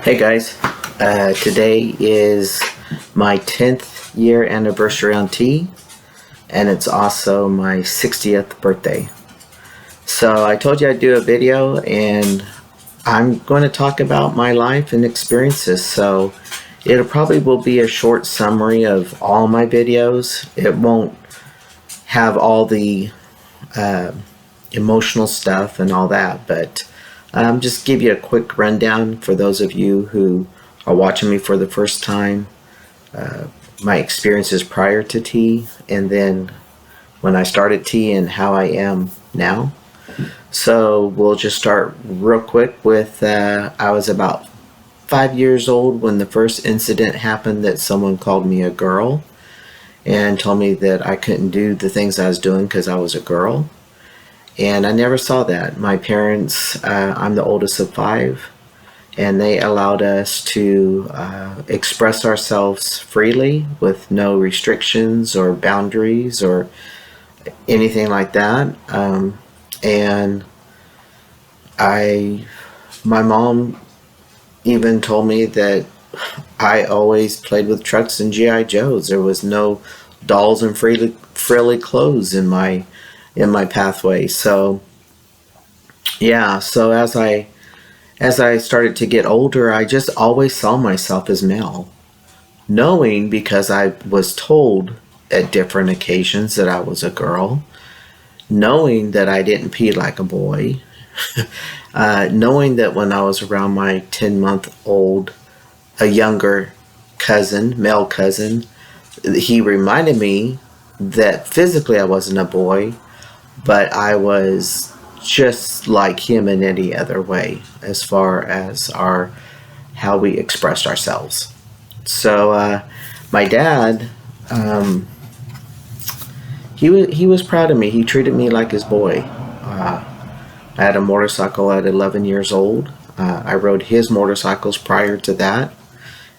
Hey guys, today is my 10th year anniversary on T, and it's also my 60th birthday. So I told you I'd do a video, and I'm going to talk about my life and experiences. So it probably will be a short summary of all my videos. It won't have all the emotional stuff and all that, but just give you a quick rundown for those of you who are watching me for the first time, my experiences prior to T, and then when I started T and how I am now. So we'll just start real quick with I was about 5 years old when the first incident happened that someone called me a girl and told me that I couldn't do the things I was doing because I was a girl. And I never saw that. My parents, I'm the oldest of 5, and they allowed us to express ourselves freely with no restrictions or boundaries or anything like that. And my mom even told me that I always played with trucks and G.I. Joes. There was no dolls and frilly clothes in my pathway. So yeah, so as I started to get older, I just always saw myself as male, knowing, because I was told at different occasions that I was a girl, knowing that I didn't pee like a boy, knowing that when I was around my 10-month-old, a younger cousin, male cousin, he reminded me that physically I wasn't a boy, but I was just like him in any other way as far as how we expressed ourselves. So my dad, he was proud of me. He treated me like his boy. I had a motorcycle at 11 years old. I rode his motorcycles prior to that,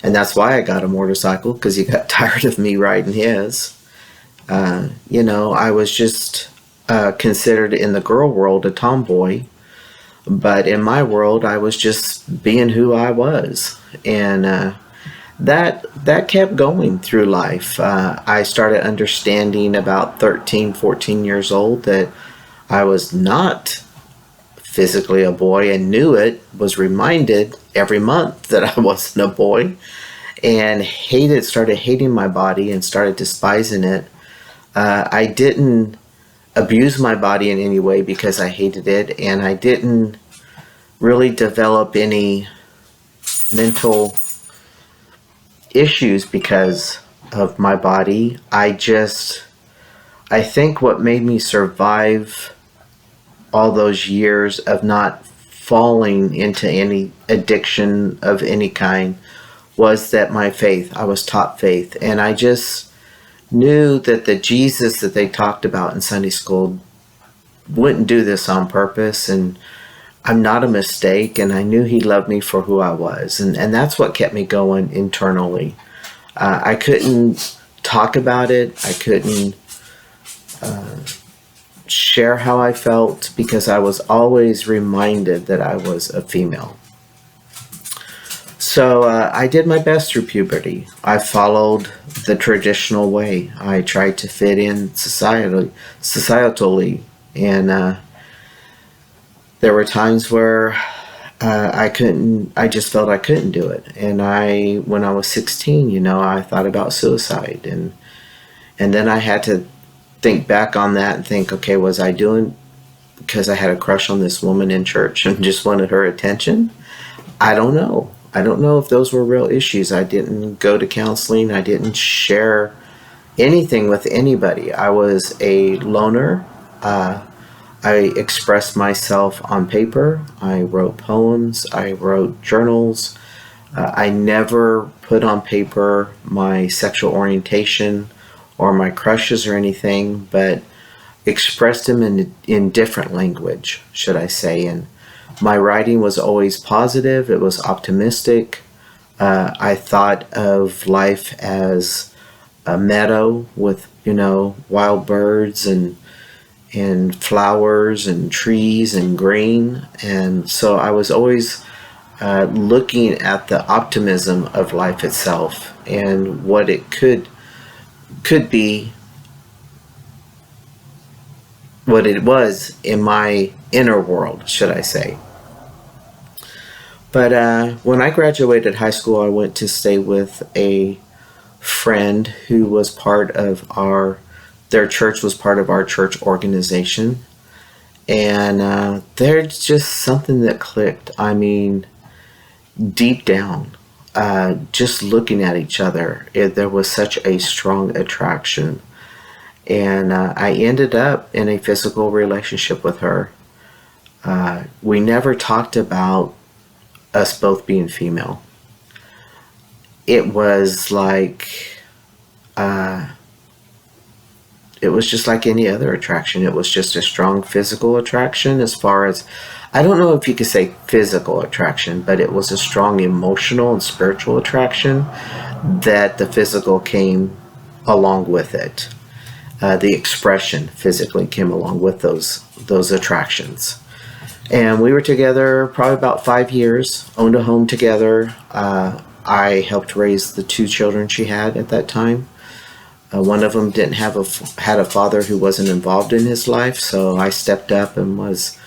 and that's why I got a motorcycle, because he got tired of me riding his. I was just considered in the girl world a tomboy, but in my world I was just being who I was, and that kept going through life. I started understanding about 13, 14 years old that I was not physically a boy, and knew it, was reminded every month that I wasn't a boy, and started hating my body and started despising it. I didn't abuse my body in any way because I hated it, and I didn't really develop any mental issues because of my body. I think what made me survive all those years of not falling into any addiction of any kind was that I was taught faith, and I just knew that the Jesus that they talked about in Sunday school wouldn't do this on purpose, and I'm not a mistake, and I knew he loved me for who I was, and that's what kept me going internally. I couldn't talk about it. I couldn't share how I felt because I was always reminded that I was a female. So I did my best through puberty. I followed the traditional way. I tried to fit in societally, and there were times where I couldn't. I just felt I couldn't do it. And when I was 16, I thought about suicide, and then I had to think back on that and think, okay, was I doing because I had a crush on this woman in church and just wanted her attention? I don't know. I don't know if those were real issues. I didn't go to counseling. I didn't share anything with anybody. I was a loner. I expressed myself on paper. I wrote poems. I wrote journals. I never put on paper my sexual orientation or my crushes or anything, but expressed them in different language, should I say. And my writing was always positive. It was optimistic. I thought of life as a meadow with, wild birds and flowers and trees and green. And so I was always looking at the optimism of life itself and what it could be, what it was in my inner world, should I say. But when I graduated high school, I went to stay with a friend who was part of their church was part of our church organization. And there's just something that clicked. I mean, deep down, just looking at each other, there was such a strong attraction. And I ended up in a physical relationship with her. We never talked about us both being female. It was like, it was just like any other attraction. It was just a strong physical attraction as far as, I don't know if you could say physical attraction, but it was a strong emotional and spiritual attraction that the physical came along with it. The expression physically came along with those attractions. And we were together probably about 5 years, owned a home together. I helped raise the 2 children she had at that time. One of them didn't had a father who wasn't involved in his life, so I stepped up and was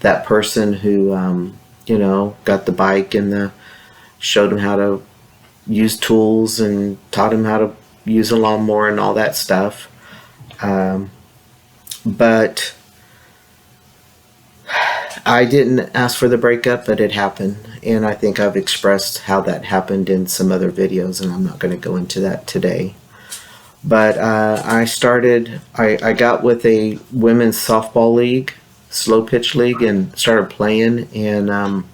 that person who, got the bike and showed him how to use tools and taught him how to use a lawnmower and all that stuff. But I didn't ask for the breakup, but it happened. And I think I've expressed how that happened in some other videos, and I'm not going to go into that today. But I got with a women's softball league, slow pitch league, and started playing, and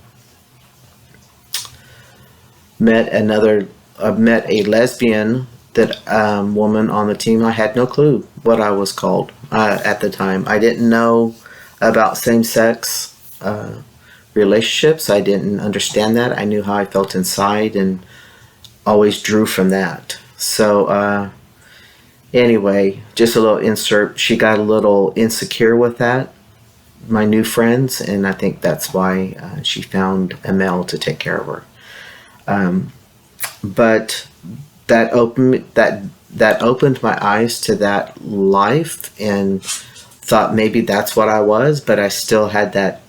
met a lesbian woman on the team. I had no clue what I was called at the time. I didn't know about same-sex relationships. I didn't understand that. I knew how I felt inside and always drew from that. So anyway, just a little insert. She got a little insecure with that, my new friends, and I think that's why she found a male to take care of her. But that opened my eyes to that life, and thought maybe that's what I was, but I still had that,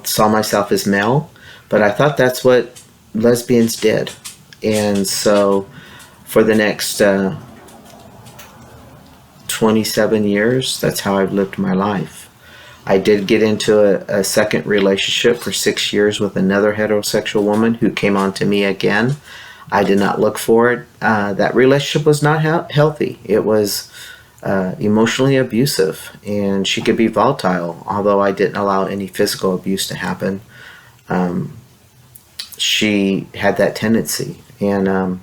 saw myself as male, but I thought that's what lesbians did. And so for the next 27 years, that's how I've lived my life. I did get into a second relationship for 6 years with another heterosexual woman who came on to me again. I did not look for it. That relationship was not healthy. It was emotionally abusive, and she could be volatile. Although I didn't allow any physical abuse to happen, she had that tendency, and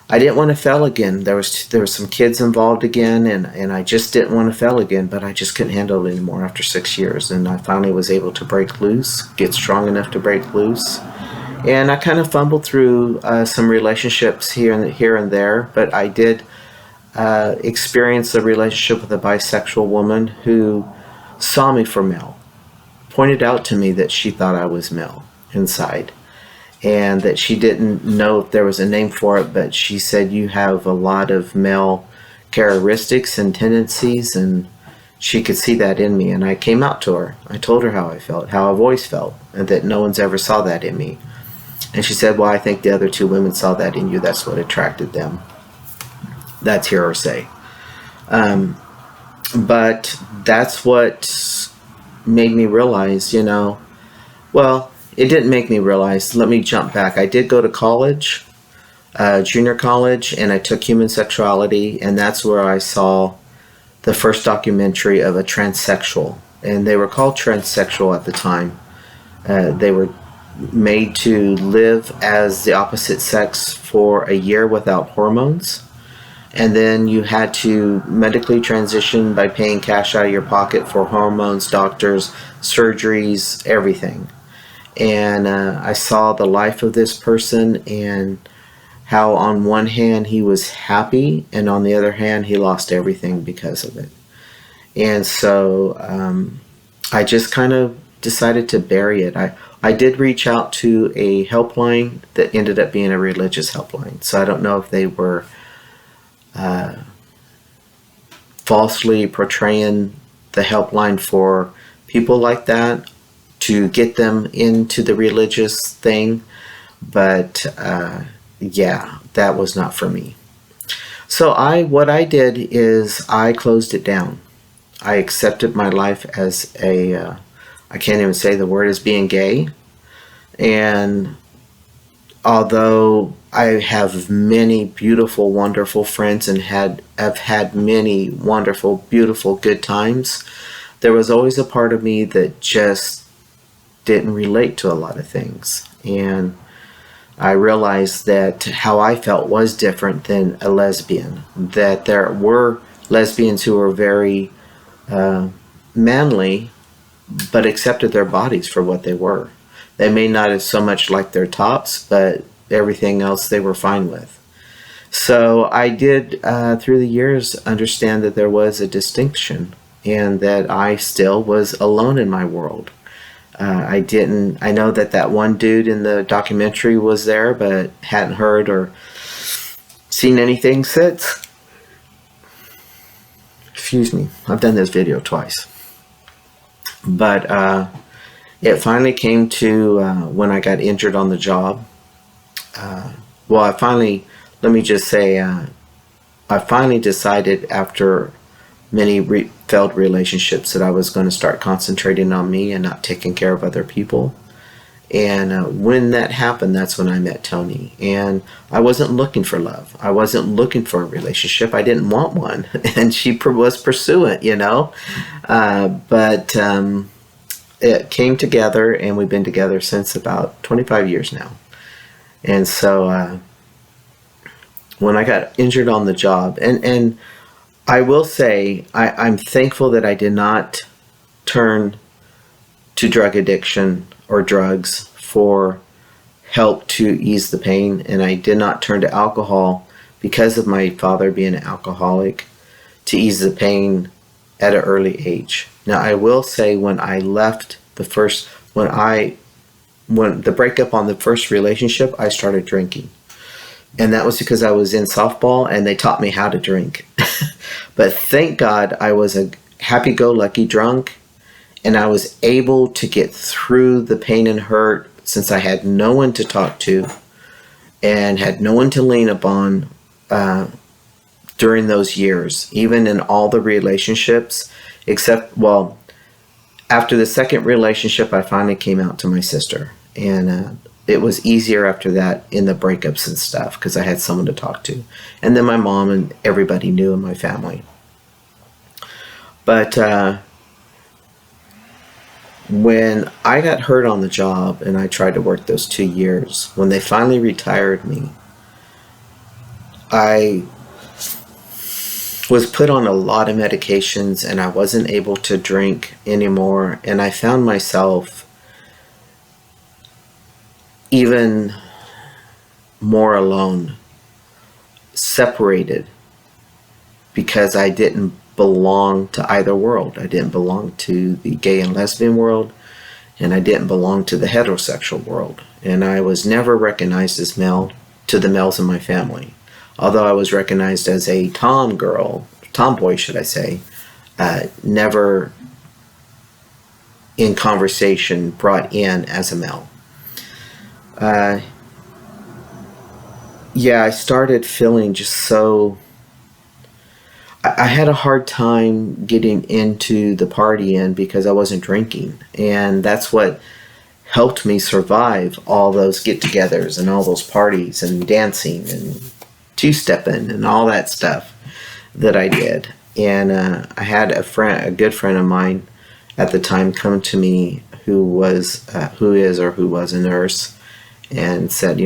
I didn't want to fail again. There was some kids involved again, and I just didn't want to fail again, but I just couldn't handle it anymore after 6 years, and I finally was able to break loose, get strong enough to break loose. And I kind of fumbled through some relationships here and there, but I did experience a relationship with a bisexual woman who saw me for male, pointed out to me that she thought I was male inside, and that she didn't know if there was a name for it, but she said, you have a lot of male characteristics and tendencies, and she could see that in me. And I came out to her. I told her how I felt, how I've always felt, and that no one's ever saw that in me. And she said, well, I think the other 2 women saw that in you. That's what attracted them. That's hearsay. But that's what made me realize, well, it didn't make me realize. Let me jump back. I did go to college, junior college, and I took human sexuality, and that's where I saw the first documentary of a transsexual. And they were called transsexual at the time. They were made to live as the opposite sex for a year without hormones, and then you had to medically transition by paying cash out of your pocket for hormones, doctors, surgeries, everything. And I saw the life of this person, and how on one hand he was happy, and on the other hand he lost everything because of it. And so I just kind of decided to bury it. I I did reach out to a helpline that ended up being a religious helpline. So I don't know if they were falsely portraying the helpline for people like that to get them into the religious thing. But yeah, that was not for me. So what I did is I closed it down. I accepted my life as I can't even say the word, as being gay. And although I have many beautiful, wonderful friends and have had many wonderful, beautiful, good times, there was always a part of me that just didn't relate to a lot of things. And I realized that how I felt was different than a lesbian. That there were lesbians who were very manly, but accepted their bodies for what they were. They may not have so much liked their tops, but everything else they were fine with. So I did, through the years, understand that there was a distinction and that I still was alone in my world. I know that one dude in the documentary was there, but hadn't heard or seen anything since. Excuse me, I've done this video twice. But it finally came to when I got injured on the job. Let me just say, I finally decided after many failed relationships that I was going to start concentrating on me and not taking care of other people. And when that happened, that's when I met Tony. And I wasn't looking for love. I wasn't looking for a relationship. I didn't want one. And she was pursuant, but it came together, and we've been together since about 25 years now. And so when I got injured on the job, and I will say I'm thankful that I did not turn to drug addiction or drugs for help to ease the pain, and I did not turn to alcohol because of my father being an alcoholic to ease the pain at an early age. Now I will say when the breakup on the first relationship, I started drinking. And that was because I was in softball and they taught me how to drink. But thank God I was a happy-go-lucky drunk, and I was able to get through the pain and hurt since I had no one to talk to and had no one to lean upon during those years, even in all the relationships, except, well, after the second relationship, I finally came out to my sister. And it was easier after that in the breakups and stuff because I had someone to talk to. And then my mom and everybody knew in my family. But when I got hurt on the job and I tried to work those 2 years, when they finally retired me, I was put on a lot of medications and I wasn't able to drink anymore. And I found myself even more alone, separated, because I didn't belong to either world. I didn't belong to the gay and lesbian world, and I didn't belong to the heterosexual world. And I was never recognized as male to the males in my family. Although I was recognized as a tomboy, should I say, never in conversation brought in as a male. I started feeling just so... I had a hard time getting into the party because I wasn't drinking. And that's what helped me survive all those get-togethers and all those parties and dancing and two-stepping and all that stuff that I did. And I had a good friend of mine at the time come to me who was a nurse and said,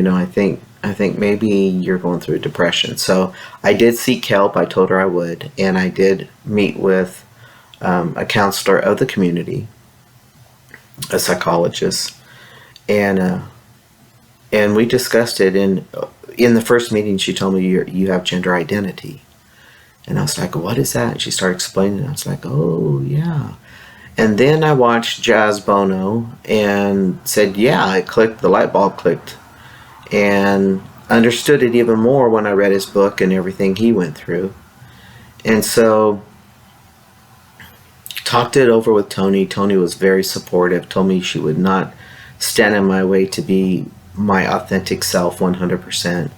I think maybe you're going through a depression. So I did seek help. I told her I would, and I did meet with a counselor of the community, a psychologist, and we discussed it. And in the first meeting, she told me you have gender identity, and I was like, what is that? And she started explaining. I was like, oh yeah. And then I watched Jazz Bono and said, yeah, it clicked, the light bulb clicked. And understood it even more when I read his book and everything he went through. And so talked it over with Tony. Tony was very supportive, told me she would not stand in my way to be my authentic self 100%.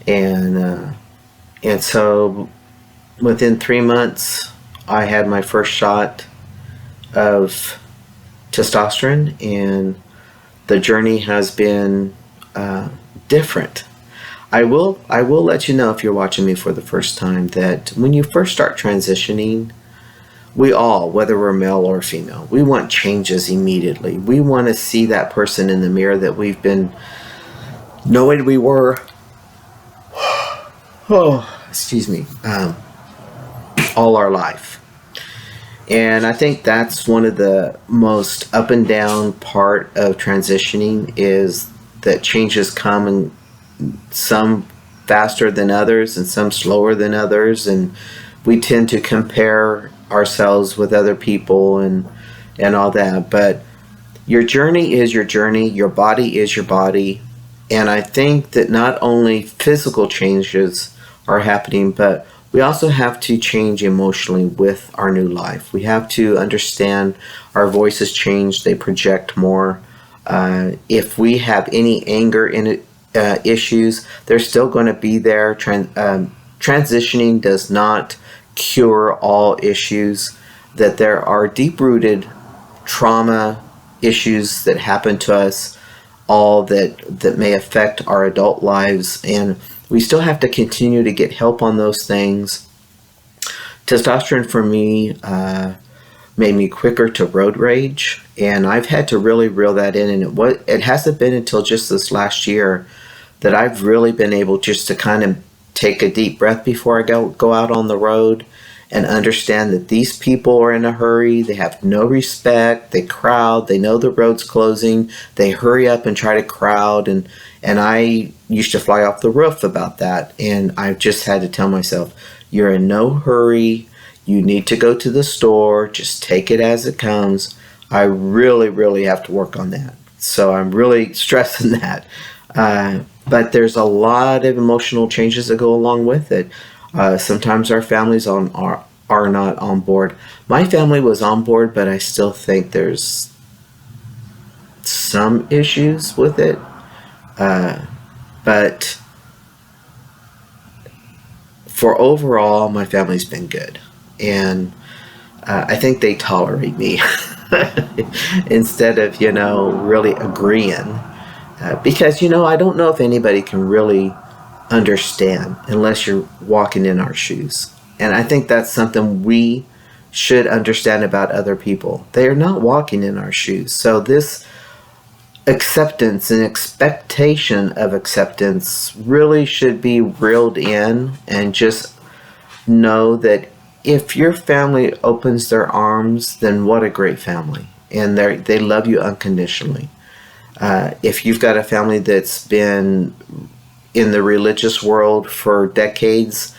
And so within 3 months, I had my first shot of testosterone, and the journey has been different. I will let you know, if you're watching me for the first time, that when you first start transitioning, we all, whether we're male or female, we want changes immediately. We want to see that person in the mirror that we've been knowing we were, all our life. And I think that's one of the most up and down part of transitioning, is that changes come, and some faster than others and some slower than others, and we tend to compare ourselves with other people and all that. But your journey is your journey, your body is your body. And I think that not only physical changes are happening, but we also have to change emotionally with our new life. We have to understand our voices change, they project more. If we have any anger in it, issues, they're still going to be there. Transitioning does not cure all issues, that there are deep-rooted trauma issues that happen to us all that may affect our adult lives, and we still have to continue to get help on those things. Testosterone for me made me quicker to road rage, and I've had to really reel that in, and it hasn't been until just this last year that I've really been able just to kind of take a deep breath before I go out on the road, and understand that these people are in a hurry. They have no respect. They crowd. They know the road's closing. They hurry up and try to crowd. And I used to fly off the roof about that. And I just had to tell myself, you're in no hurry. You need to go to the store. Just take it as it comes. I really, really have to work on that. So I'm really stressing that. But there's a lot of emotional changes that go along with it. Sometimes our families are not on board. My family was on board, but I still think there's some issues with it. But for overall, my family's been good. And I think they tolerate me instead of, really agreeing. Because, I don't know if anybody can really understand unless you're walking in our shoes. And I think that's something we should understand about other people. They are not walking in our shoes. So this acceptance and expectation of acceptance really should be reeled in, and just know that if your family opens their arms, then what a great family. And they love you unconditionally. If you've got a family that's been in the religious world for decades,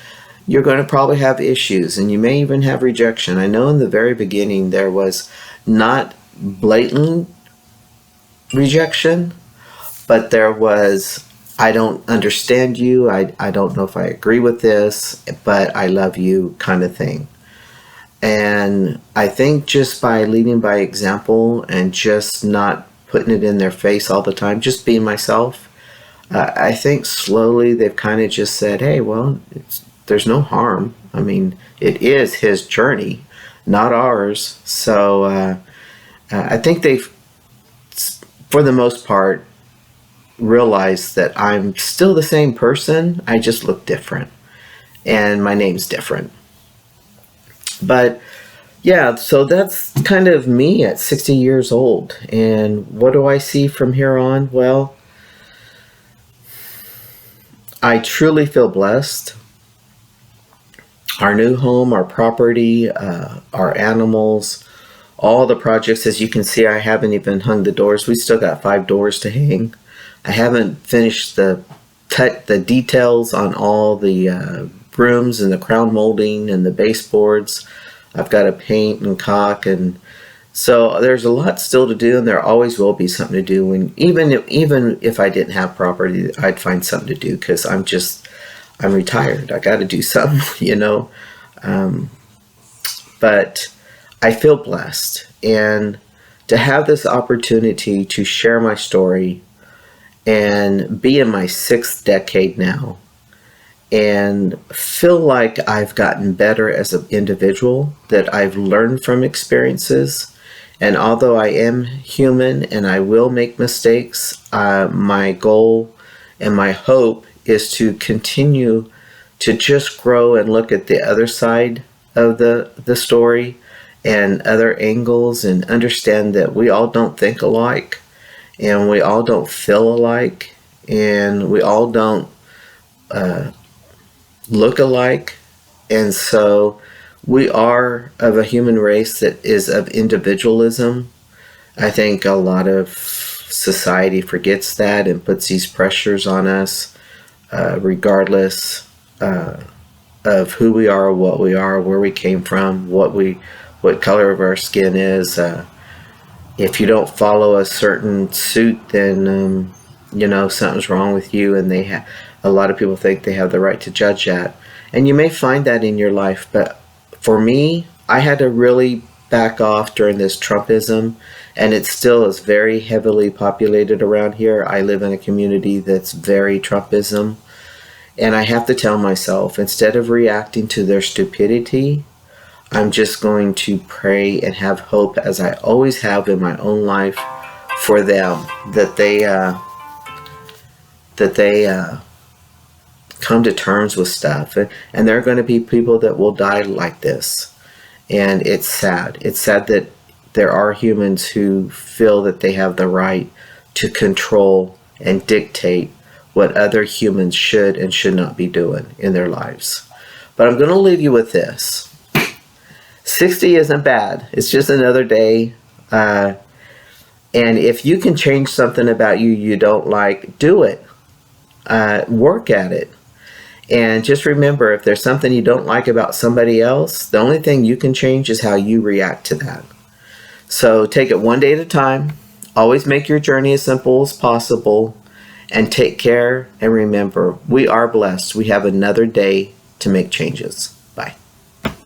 you're going to probably have issues, and you may even have rejection. I know in the very beginning there was not blatant rejection, but there was, I don't understand you, I don't know if I agree with this, but I love you kind of thing. And I think just by leading by example and just not putting it in their face all the time, just being myself, I think slowly they've kind of just said, hey, well, there's no harm. I mean, it is his journey, not ours. So I think they've, for the most part, realized that I'm still the same person. I just look different, and my name's different. But yeah, so that's kind of me at 60 years old. And what do I see from here on? Well, I truly feel blessed. Our new home, our property, our animals, all the projects, as you can see, I haven't even hung the doors. We still got 5 doors to hang. I haven't finished the details on all the rooms and the crown molding and the baseboards. I've got to paint and caulk and So there's a lot still to do, and there always will be something to do. And even if I didn't have property, I'd find something to do because I'm retired. I got to do something, you know. Um, but I feel blessed, and to have this opportunity to share my story and be in my sixth decade now and feel like I've gotten better as an individual, that I've learned from experiences. And although I am human and I will make mistakes, my goal and my hope is to continue to just grow and look at the other side of the story and other angles, and understand that we all don't think alike, and we all don't feel alike, and we all don't look alike. And so we are of a human race that is of individualism. I think a lot of society forgets that and puts these pressures on us, regardless of who we are, what we are, where we came from, what color of our skin is. If you don't follow a certain suit, then something's wrong with you, and a lot of people think they have the right to judge that. And you may find that in your life, but for me, I had to really back off during this Trumpism, and it still is very heavily populated around here. I live in a community that's very Trumpism, and I have to tell myself, instead of reacting to their stupidity, I'm just going to pray and have hope, as I always have in my own life, for them, that they come to terms with stuff. And there are going to be people that will die like this. And it's sad. It's sad that there are humans who feel that they have the right to control and dictate what other humans should and should not be doing in their lives. But I'm going to leave you with this. 60 isn't bad. It's just another day. And if you can change something about you don't like, do it. Work at it. And just remember, if there's something you don't like about somebody else, the only thing you can change is how you react to that. So take it one day at a time. Always make your journey as simple as possible. And take care. And remember, we are blessed. We have another day to make changes.